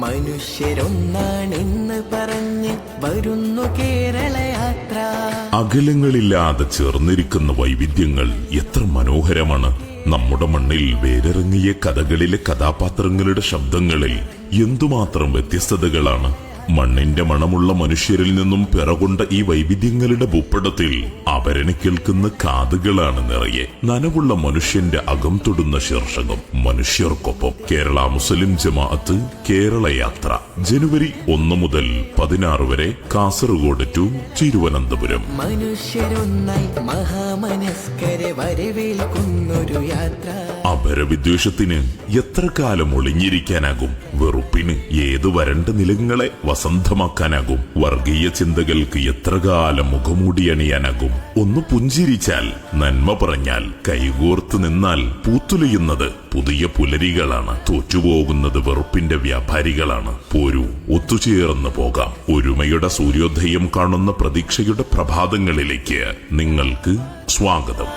മനുഷ്യരൊന്നാണെന്ന് പറഞ്ഞ് വരുന്നു കേരള യാത്ര. അകലങ്ങളില്ലാതെ ചേർന്നിരിക്കുന്ന വൈവിധ്യങ്ങൾ എത്ര മനോഹരമാണ്. നമ്മുടെ മണ്ണിൽ വേരിറങ്ങിയ കഥകളിലെ കഥാപാത്രങ്ങളുടെ ശബ്ദങ്ങളിൽ എന്തുമാത്രം വ്യത്യസ്തതകളാണ്. മണ്ണിന്റെ മണമുള്ള മനുഷ്യരിൽ നിന്നും പിറകൊണ്ട ഈ വൈവിധ്യങ്ങളുടെ ഭൂപടത്തിൽ അവരനെ കേൾക്കുന്ന കാതുകളാണ് നിറയെ. നനവുള്ള മനുഷ്യന്റെ അകം തൊടുന്ന ശീർഷകം മനുഷ്യർക്കൊപ്പം. കേരള മുസ്ലിം ജമാഅത്ത് കേരള യാത്ര ജനുവരി 1 മുതൽ 16 വരെ കാസർഗോഡ് ടു തിരുവനന്തപുരം. മനുഷ്യരൊന്നായി മഹാമനസ്കരെ വരവേൽക്കുന്നൊരു യാത്ര. അപരവിദ്വേഷത്തിന് എത്ര കാലം ഒളിഞ്ഞിരിക്കാനാകും? വെറുപ്പിന് ഏത് വരണ്ട നിലങ്ങളെ വസന്തമാക്കാനാകും? വർഗീയ ചിന്തകൾക്ക് എത്ര കാലം മുഖമൂടിയണിയാനാകും? ഒന്ന് പുഞ്ചിരിച്ചാൽ, നന്മ പറഞ്ഞാൽ, കൈകോർത്ത് നിന്നാൽ പൂത്തുലയുന്നത് പുതിയ പുലരികളാണ്. തോറ്റുപോകുന്നത് വെറുപ്പിന്റെ വ്യാപാരികളാണ്. പോരൂ, ഒത്തുചേർന്ന് പോകാം. ഒരുമയുടെ സൂര്യോദയം കാണുന്ന പ്രതീക്ഷയുടെ പ്രഭാതങ്ങളിലേക്ക് നിങ്ങൾക്ക് സ്വാഗതം.